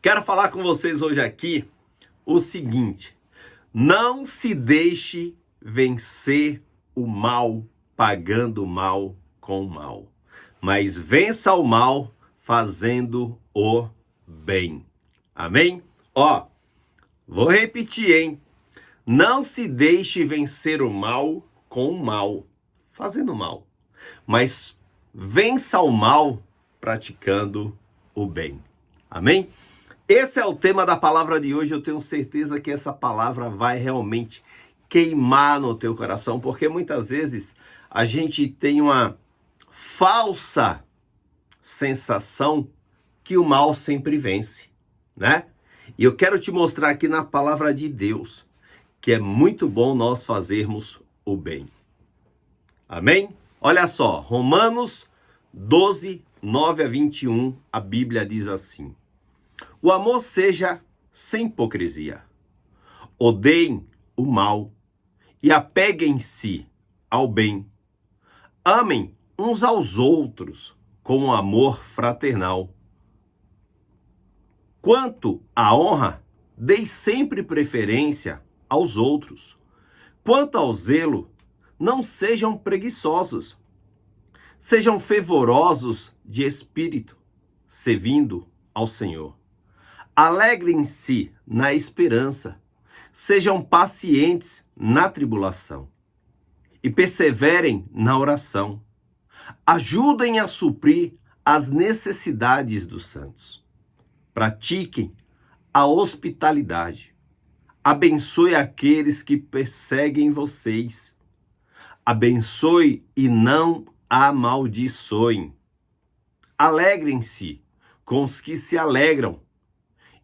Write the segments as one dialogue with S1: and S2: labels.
S1: Quero falar com vocês hoje aqui o seguinte: não se deixe vencer o mal pagando o mal com o mal, mas vença o mal fazendo o bem. Amém? Ó, vou repetir, hein? Não se deixe vencer o mal com o mal, fazendo mal, mas vença o mal praticando o bem. Amém? Esse é o tema da palavra de hoje. Eu tenho certeza que essa palavra vai realmente queimar no teu coração, porque muitas vezes a gente tem uma falsa sensação que o mal sempre vence, né? E eu quero te mostrar aqui na palavra de Deus que é muito bom nós fazermos o bem. Amém? Olha só, Romanos 12, 9 a 21, a Bíblia diz assim: o amor seja sem hipocrisia. Odeiem o mal e apeguem-se ao bem. Amem uns aos outros com amor fraternal. Quanto à honra, dei sempre preferência aos outros. Quanto ao zelo, não sejam preguiçosos. Sejam fervorosos de espírito, servindo ao Senhor. Alegrem-se na esperança. Sejam pacientes na tribulação. E perseverem na oração. Ajudem a suprir as necessidades dos santos. Pratiquem a hospitalidade. Abençoe aqueles que perseguem vocês. Abençoe e não amaldiçoem. Alegrem-se com os que se alegram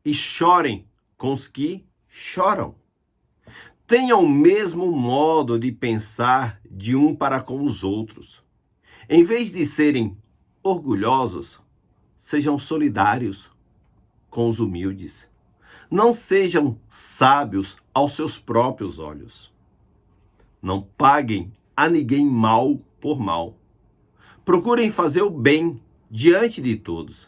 S1: e chorem com os que choram. Tenham o mesmo modo de pensar de um para com os outros. Em vez de serem orgulhosos, sejam solidários com os humildes. Não sejam sábios aos seus próprios olhos. Não paguem a ninguém mal por mal. Procurem fazer o bem diante de todos.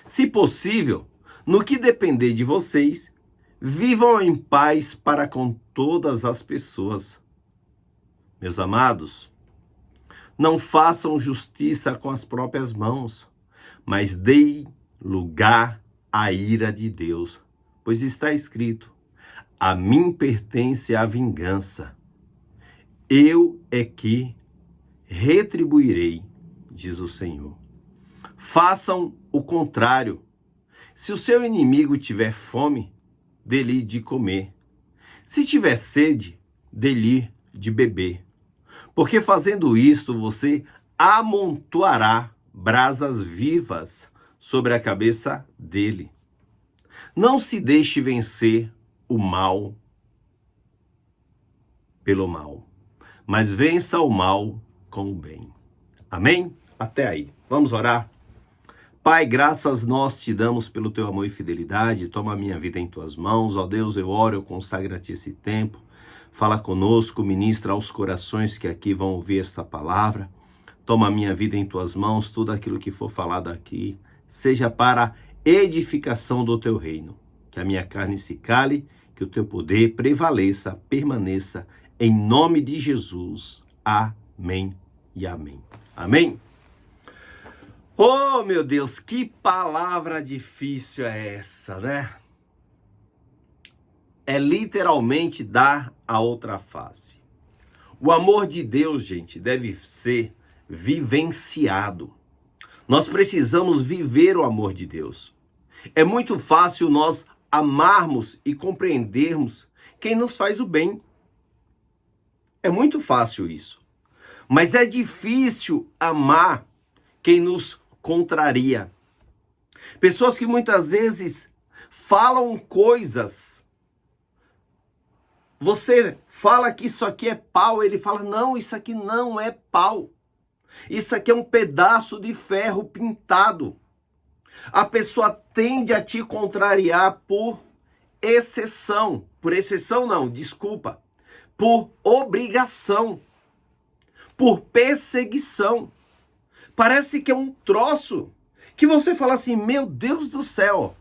S1: Se possível, no que depender de vocês, vivam em paz para com todas as pessoas. Meus amados, não façam justiça com as próprias mãos, mas deem lugar à ira de Deus, pois está escrito: a mim pertence a vingança. Eu é que retribuirei, diz o Senhor. Façam o contrário. Se o seu inimigo tiver fome, dê-lhe de comer. Se tiver sede, dê-lhe de beber. Porque fazendo isto, você amontoará brasas vivas sobre a cabeça dele. Não se deixe vencer o mal pelo mal, mas vença o mal com o bem. Amém? Até aí. Vamos orar? Pai, graças nós te damos pelo teu amor e fidelidade. Toma a minha vida em tuas mãos. Ó Deus, eu oro, eu consagro a ti esse tempo. Fala conosco, ministra aos corações que aqui vão ouvir esta palavra. Toma a minha vida em tuas mãos. Tudo aquilo que for falado aqui seja para edificação do teu reino. Que a minha carne se cale, que o teu poder prevaleça, permaneça. Em nome de Jesus. Amém e amém. Amém? Oh, meu Deus, que palavra difícil é essa, né? É literalmente dar a outra face. O amor de Deus, gente, deve ser vivenciado. Nós precisamos viver o amor de Deus. É muito fácil nós amarmos e compreendermos quem nos faz o bem. É muito fácil isso. Mas é difícil amar quem nos contraria. Pessoas que muitas vezes falam coisas. Você fala que isso aqui é pau, ele fala: não, isso aqui não é pau. Isso aqui é um pedaço de ferro pintado. A pessoa tende a te contrariar por exceção. Por exceção não, desculpa. Por obrigação. Por perseguição. Parece que é um troço que você fala assim: meu Deus do céu,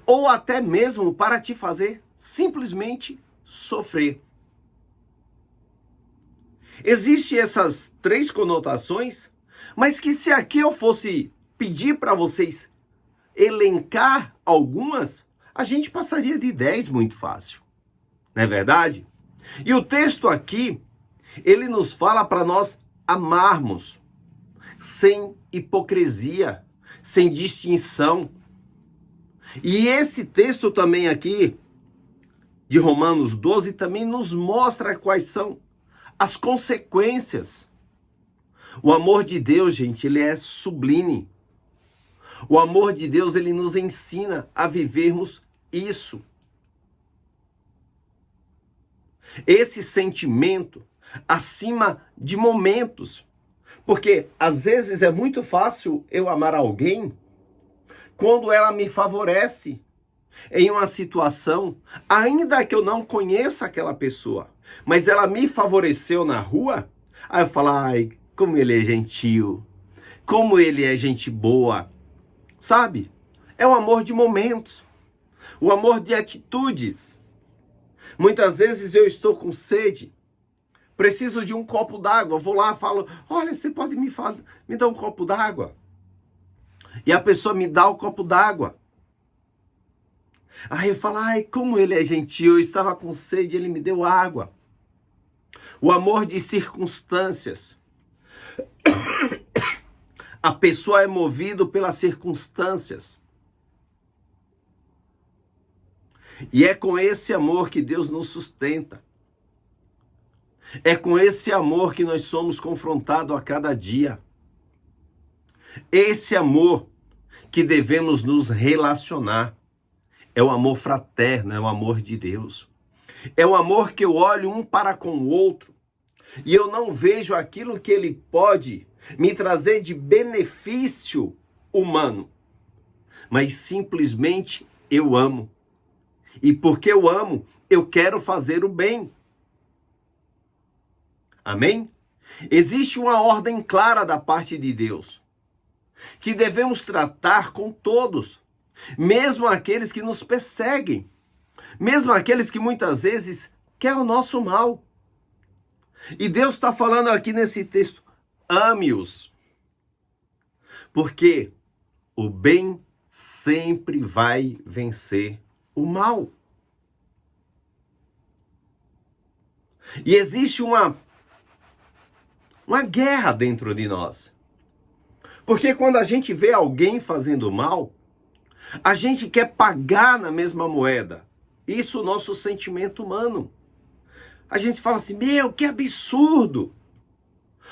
S1: ou até mesmo para te fazer simplesmente sofrer. Existem essas três conotações, mas que se aqui eu fosse pedir para vocês elencar algumas, a gente passaria de 10 muito fácil. Não é verdade? E o texto aqui, ele nos fala para nós amarmos, sem hipocrisia, sem distinção. E esse texto também aqui, de Romanos 12, também nos mostra quais são as consequências. O amor de Deus, gente, ele é sublime. O amor de Deus, ele nos ensina a vivermos isso. Esse sentimento acima de momentos. Porque às vezes é muito fácil eu amar alguém quando ela me favorece em uma situação, ainda que eu não conheça aquela pessoa, mas ela me favoreceu na rua, aí eu falo, ai, como ele é gentil, como ele é gente boa, sabe? É o amor de momentos, o amor de atitudes. Muitas vezes eu estou com sede, preciso de um copo d'água, vou lá e falo, olha, você pode me dar um copo d'água? E a pessoa me dá o copo d'água. Aí eu falo, ai, como ele é gentil, eu estava com sede, ele me deu água. O amor de circunstâncias. A pessoa é movida pelas circunstâncias. E é com esse amor que Deus nos sustenta. É com esse amor que nós somos confrontados a cada dia. Esse amor que devemos nos relacionar. É o amor fraterno, é o amor de Deus. É o amor que eu olho um para com o outro e eu não vejo aquilo que ele pode me trazer de benefício humano, mas simplesmente eu amo. E porque eu amo, eu quero fazer o bem. Amém? Existe uma ordem clara da parte de Deus, que devemos tratar com todos, mesmo aqueles que nos perseguem, mesmo aqueles que muitas vezes querem o nosso mal. E Deus está falando aqui nesse texto, ame-os, porque o bem sempre vai vencer o mal. E existe uma guerra dentro de nós. Porque quando a gente vê alguém fazendo mal, a gente quer pagar na mesma moeda. Isso é o nosso sentimento humano. A gente fala assim, meu, que absurdo.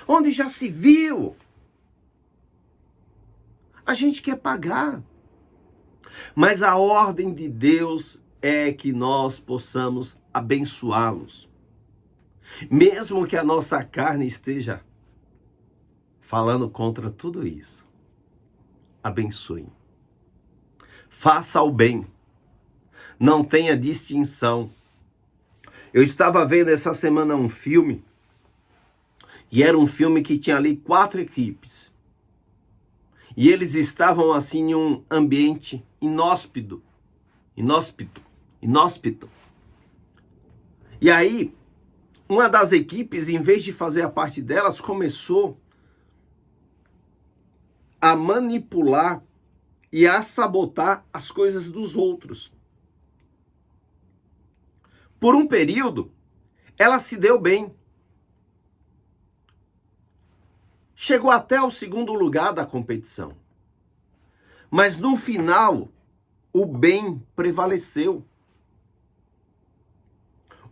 S1: Onde já se viu? A gente quer pagar. Mas a ordem de Deus é que nós possamos abençoá-los. Mesmo que a nossa carne esteja falando contra tudo isso. Abençoe. Faça o bem. Não tenha distinção. Eu estava vendo essa semana um filme. E era um filme que tinha ali 4 equipes. E eles estavam assim em um ambiente inóspito. E aí, uma das equipes, em vez de fazer a parte delas, começou a manipular e a sabotar as coisas dos outros. Por um período, ela se deu bem. Chegou até o 2º lugar da competição. Mas no final, o bem prevaleceu.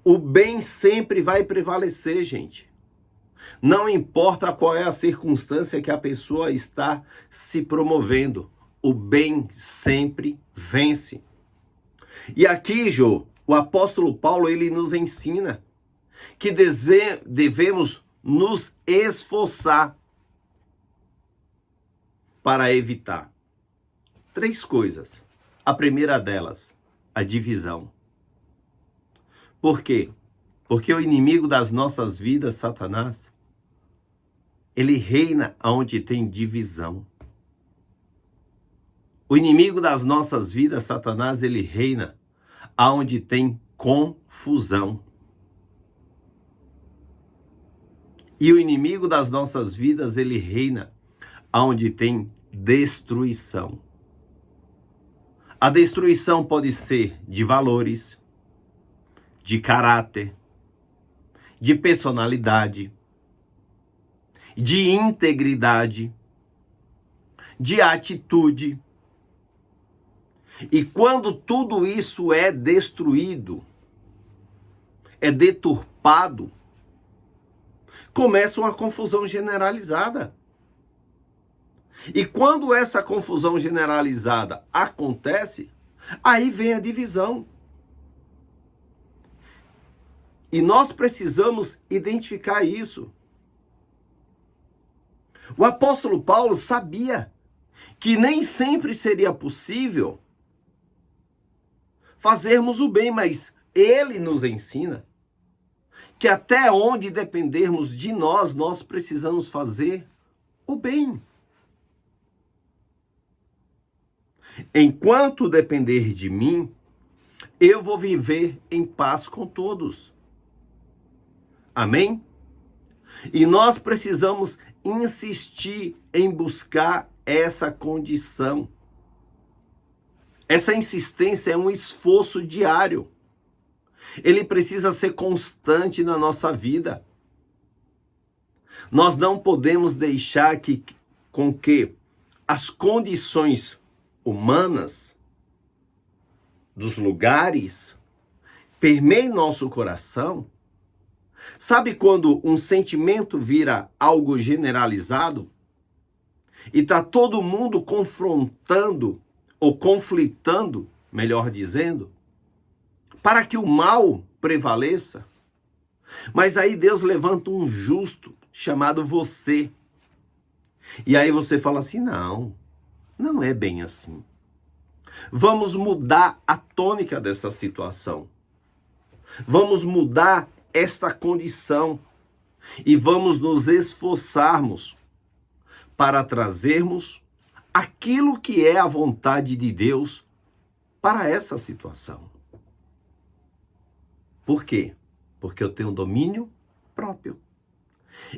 S1: O bem sempre vai prevalecer, gente. Não importa qual é a circunstância que a pessoa está se promovendo. O bem sempre vence. E aqui, Jô, o apóstolo Paulo, ele nos ensina que devemos nos esforçar para evitar 3 coisas. A primeira delas, a divisão. Por quê? Porque o inimigo das nossas vidas, Satanás, ele reina onde tem divisão. O inimigo das nossas vidas, Satanás, ele reina aonde tem confusão. E o inimigo das nossas vidas, ele reina aonde tem destruição. A destruição pode ser de valores, de caráter, de personalidade, de integridade, de atitude. E quando tudo isso é destruído, é deturpado, começa uma confusão generalizada. E quando essa confusão generalizada acontece, aí vem a divisão. E nós precisamos identificar isso. O apóstolo Paulo sabia que nem sempre seria possível fazermos o bem, mas ele nos ensina que até onde dependermos de nós, nós precisamos fazer o bem. Enquanto depender de mim, eu vou viver em paz com todos. Amém? E nós precisamos insistir em buscar essa condição. Essa insistência é um esforço diário. Ele precisa ser constante na nossa vida. Nós não podemos deixar com que as condições humanas dos lugares permeiem nosso coração. Sabe quando um sentimento vira algo generalizado e está todo mundo confrontando ou conflitando, melhor dizendo, para que o mal prevaleça? Mas aí Deus levanta um justo chamado você. E aí você fala assim, não é bem assim. Vamos mudar a tônica dessa situação. Vamos mudar esta condição e vamos nos esforçarmos para trazermos aquilo que é a vontade de Deus para essa situação. Por quê? Porque eu tenho domínio próprio.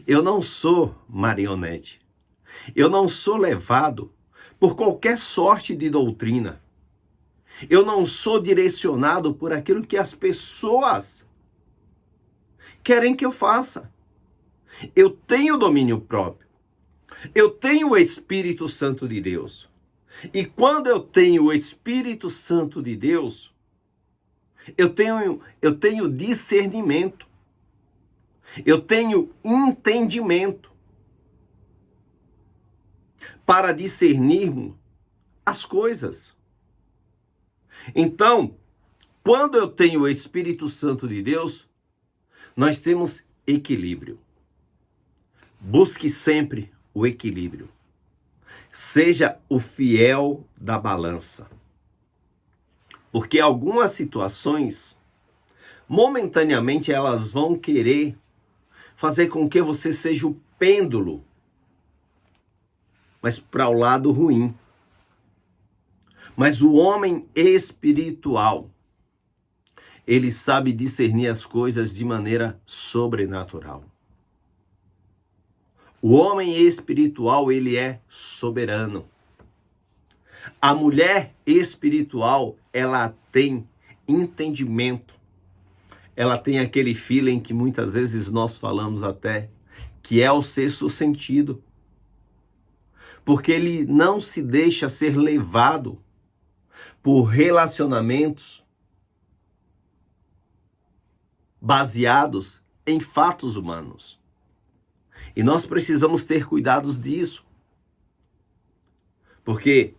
S1: Eu não sou marionete. Eu não sou levado por qualquer sorte de doutrina. Eu não sou direcionado por aquilo que as pessoas querem que eu faça. Eu tenho domínio próprio. Eu tenho o Espírito Santo de Deus. E quando eu tenho o Espírito Santo de Deus, eu tenho discernimento. Eu tenho entendimento para discernirmos as coisas. Então, quando eu tenho o Espírito Santo de Deus, nós temos equilíbrio. Busque sempre o equilíbrio. Seja o fiel da balança. Porque algumas situações, momentaneamente, elas vão querer fazer com que você seja o pêndulo, mas para o lado ruim. Mas o homem espiritual, ele sabe discernir as coisas de maneira sobrenatural. O homem espiritual, ele é soberano. A mulher espiritual, ela tem entendimento. Ela tem aquele feeling que muitas vezes nós falamos até, que é o sexto sentido. Porque ele não se deixa ser levado por relacionamentos baseados em fatos humanos. E nós precisamos ter cuidados disso. Porque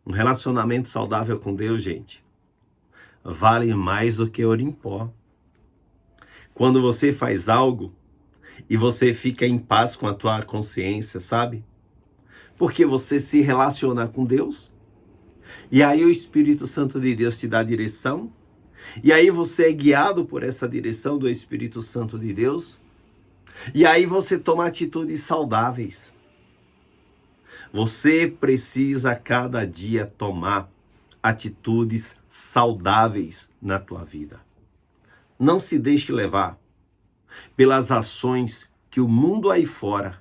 S1: um relacionamento saudável com Deus, gente, vale mais do que ouro em pó. Quando você faz algo e você fica em paz com a tua consciência, sabe? Porque você se relaciona com Deus. E aí o Espírito Santo de Deus te dá direção. E aí você é guiado por essa direção do Espírito Santo de Deus. E aí você toma atitudes saudáveis. Você precisa cada dia tomar atitudes saudáveis na tua vida. Não se deixe levar pelas ações que o mundo aí fora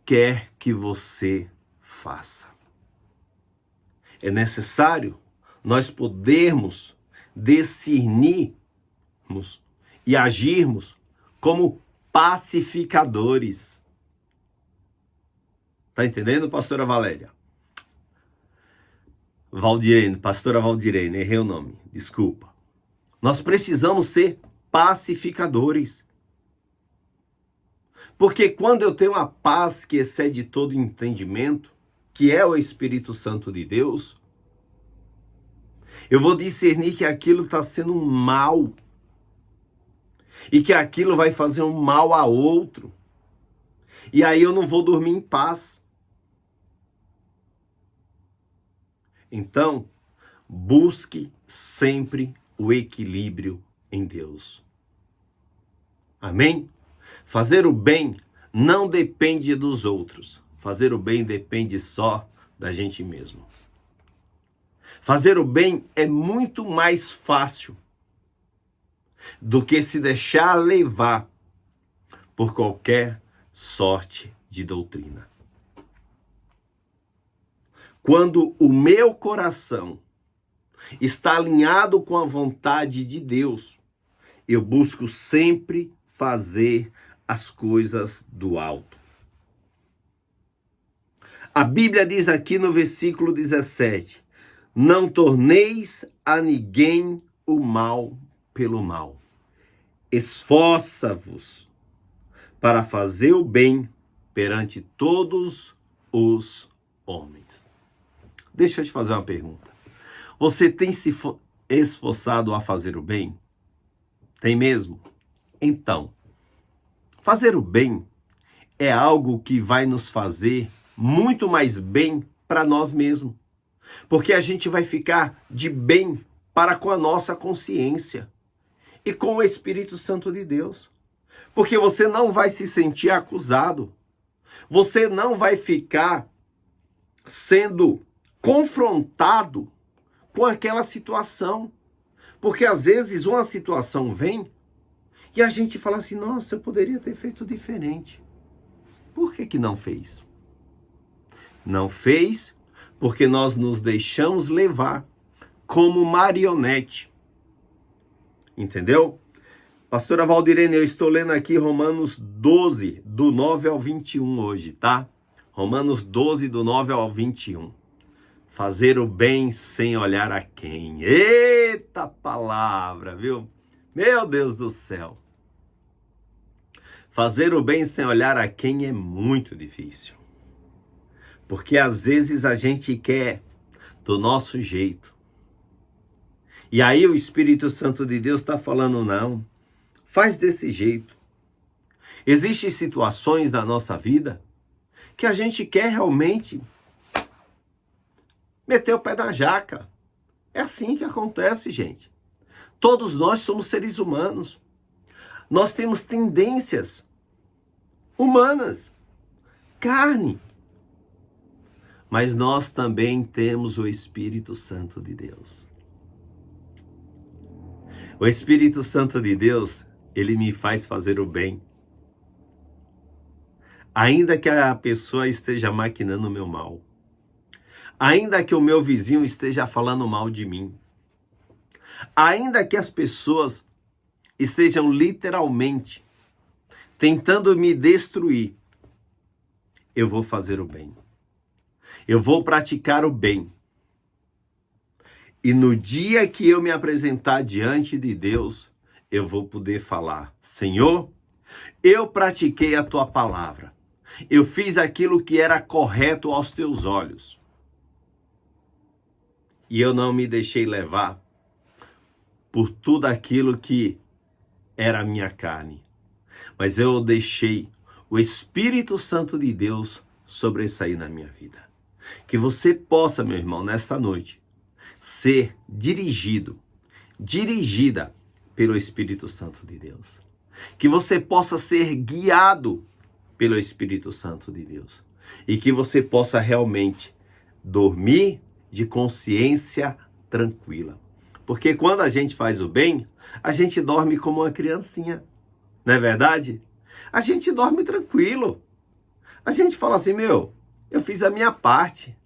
S1: quer que você faça. É necessário nós podermos discernirmos e agirmos como pacificadores. Tá entendendo, pastora Valéria? Valdirene, pastora Valdirene, errei o nome, desculpa. Nós precisamos ser pacificadores. Porque quando eu tenho a paz que excede todo entendimento, que é o Espírito Santo de Deus, eu vou discernir que aquilo está sendo um mal. E que aquilo vai fazer um mal a outro. E aí eu não vou dormir em paz. Então, busque sempre o equilíbrio em Deus. Amém? Fazer o bem não depende dos outros. Fazer o bem depende só da gente mesmo. Fazer o bem é muito mais fácil do que se deixar levar por qualquer sorte de doutrina. Quando o meu coração está alinhado com a vontade de Deus, eu busco sempre fazer as coisas do alto. A Bíblia diz aqui no versículo 17, não torneis a ninguém o mal pelo mal. Esforça-vos para fazer o bem perante todos os homens. Deixa eu te fazer uma pergunta. Você tem se esforçado a fazer o bem? Tem mesmo? Então, fazer o bem é algo que vai nos fazer muito mais bem para nós mesmos. Porque a gente vai ficar de bem para com a nossa consciência e com o Espírito Santo de Deus. Porque você não vai se sentir acusado. Você não vai ficar sendo confrontado com aquela situação. Porque às vezes uma situação vem e a gente fala assim, nossa, eu poderia ter feito diferente. Por que não fez? Não fez porque nós nos deixamos levar como marionete. Entendeu? Pastora Valdirene, eu estou lendo aqui Romanos 12, do 9 ao 21 hoje, tá? Romanos 12, do 9 ao 21. Fazer o bem sem olhar a quem. Eita palavra, viu? Meu Deus do céu. Fazer o bem sem olhar a quem é muito difícil. Porque às vezes a gente quer do nosso jeito. E aí o Espírito Santo de Deus está falando, não, faz desse jeito. Existem situações na nossa vida que a gente quer realmente meter o pé na jaca. É assim que acontece, gente. Todos nós somos seres humanos. Nós temos tendências humanas, carne. Mas nós também temos o Espírito Santo de Deus. O Espírito Santo de Deus, ele me faz fazer o bem. Ainda que a pessoa esteja maquinando o meu mal. Ainda que o meu vizinho esteja falando mal de mim. Ainda que as pessoas estejam literalmente tentando me destruir. Eu vou fazer o bem. Eu vou praticar o bem. E no dia que eu me apresentar diante de Deus, eu vou poder falar, Senhor, eu pratiquei a tua palavra. Eu fiz aquilo que era correto aos teus olhos. E eu não me deixei levar por tudo aquilo que era a minha carne. Mas eu deixei o Espírito Santo de Deus sobressair na minha vida. Que você possa, meu irmão, nesta noite, ser dirigida pelo Espírito Santo de Deus. Que você possa ser guiado pelo Espírito Santo de Deus. e que você possa realmente dormir de consciência tranquila. Porque quando a gente faz o bem, a gente dorme como uma criancinha, não é verdade? A gente dorme tranquilo. A gente fala assim, eu fiz a minha parte.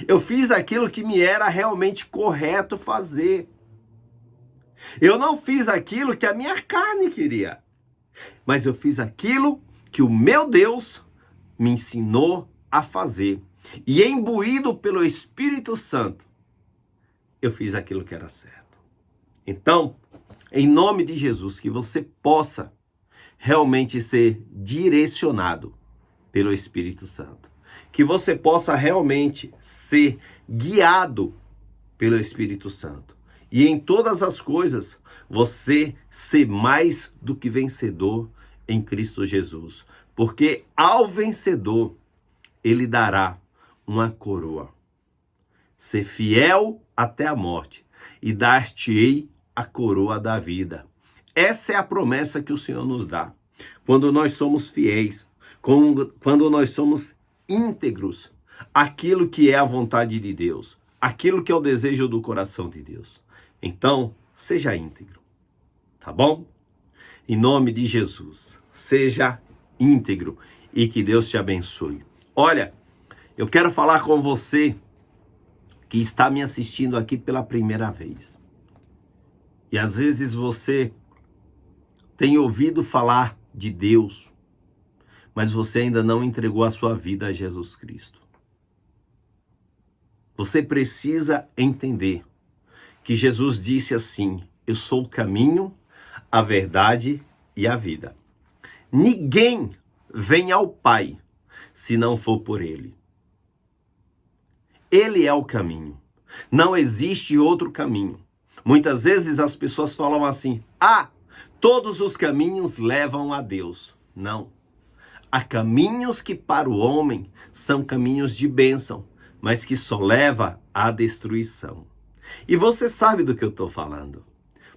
S1: Eu fiz aquilo que me era realmente correto fazer. Eu não fiz aquilo que a minha carne queria, mas eu fiz aquilo que o meu Deus me ensinou a fazer. E imbuído pelo Espírito Santo, eu fiz aquilo que era certo. Então, em nome de Jesus, que você possa realmente ser direcionado pelo Espírito Santo. Que você possa realmente ser guiado pelo Espírito Santo. E em todas as coisas, você ser mais do que vencedor em Cristo Jesus. Porque ao vencedor, ele dará uma coroa. Ser fiel até a morte e dar-te-ei a coroa da vida. Essa é a promessa que o Senhor nos dá. Quando nós somos fiéis, quando nós somos íntegros, aquilo que é a vontade de Deus, aquilo que é o desejo do coração de Deus. Então, seja íntegro, tá bom? Em nome de Jesus, seja íntegro e que Deus te abençoe. Olha, eu quero falar com você que está me assistindo aqui pela primeira vez. E às vezes você tem ouvido falar de Deus, mas você ainda não entregou a sua vida a Jesus Cristo. Você precisa entender que Jesus disse assim: eu sou o caminho, a verdade e a vida. Ninguém vem ao Pai se não for por Ele. Ele é o caminho. Não existe outro caminho. Muitas vezes as pessoas falam assim: todos os caminhos levam a Deus. Não. Há caminhos que para o homem são caminhos de bênção, mas que só leva à destruição. E você sabe do que eu estou falando.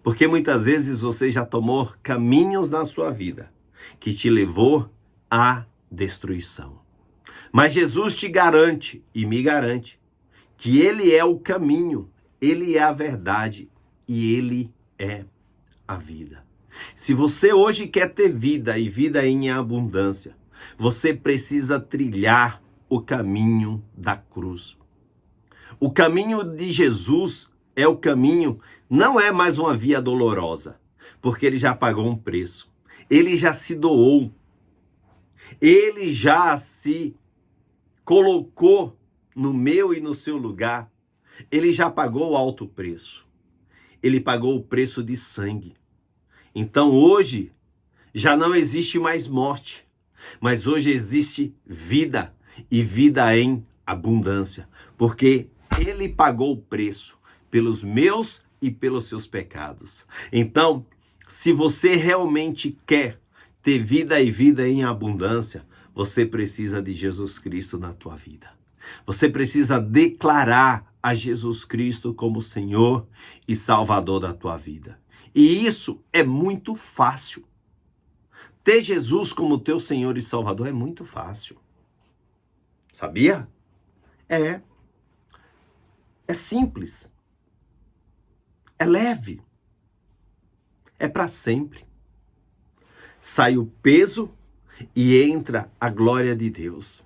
S1: Porque muitas vezes você já tomou caminhos na sua vida que te levou à destruição. Mas Jesus te garante e me garante que Ele é o caminho, Ele é a verdade e Ele é a vida. Se você hoje quer ter vida e vida em abundância, você precisa trilhar o caminho da cruz. O caminho de Jesus é o caminho, não é mais uma via dolorosa, porque Ele já pagou um preço. Ele já se doou. Ele já se colocou no meu e no seu lugar. Ele já pagou o alto preço. Ele pagou o preço de sangue. Então hoje já não existe mais morte, mas hoje existe vida e vida em abundância, porque Ele pagou o preço pelos meus e pelos seus pecados. Então, se você realmente quer ter vida e vida em abundância, você precisa de Jesus Cristo na tua vida. Você precisa declarar a Jesus Cristo como Senhor e Salvador da tua vida. E isso é muito fácil. Ter Jesus como teu Senhor e Salvador é muito fácil. Sabia? É simples. É leve. É para sempre. Sai o peso e entra a glória de Deus.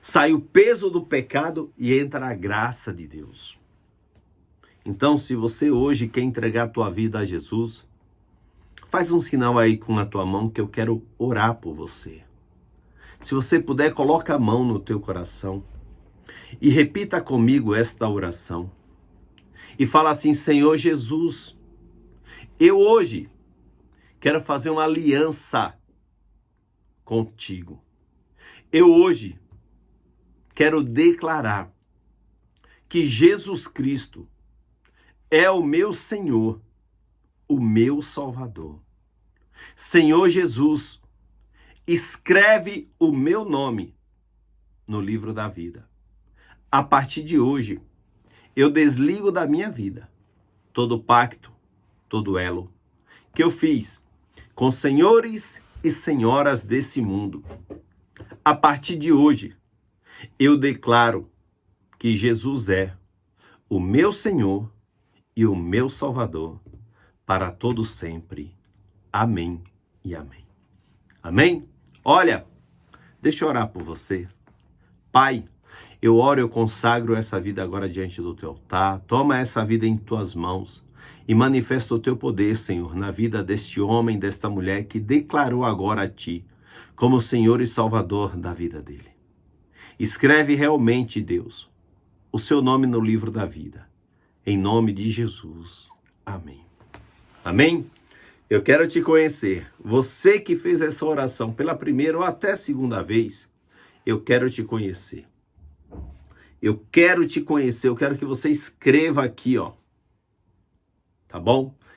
S1: Sai o peso do pecado e entra a graça de Deus. Então, se você hoje quer entregar a tua vida a Jesus, faz um sinal aí com a tua mão que eu quero orar por você. Se você puder, coloca a mão no teu coração e repita comigo esta oração. E fala assim: Senhor Jesus, eu hoje quero fazer uma aliança contigo. Eu hoje quero declarar que Jesus Cristo é o meu Senhor, o meu Salvador. Senhor Jesus, escreve o meu nome no livro da vida. A partir de hoje, eu desligo da minha vida todo pacto, todo elo que eu fiz com senhores e senhoras desse mundo. A partir de hoje, Eu declaro que Jesus é o meu Senhor e o meu Salvador para todo sempre. Amém e amém. Amém? Olha, deixa eu orar por você. Pai, eu oro, eu consagro essa vida agora diante do teu altar. Toma essa vida em tuas mãos e manifesta o teu poder, Senhor, na vida deste homem, desta mulher que declarou agora a ti como Senhor e Salvador da vida dele. Escreve realmente, Deus, o seu nome no livro da vida. Em nome de Jesus. Amém. Amém? Eu quero te conhecer. Você que fez essa oração pela primeira ou até segunda vez, eu quero te conhecer. Eu quero te conhecer, eu quero que você escreva aqui, ó. Tá bom?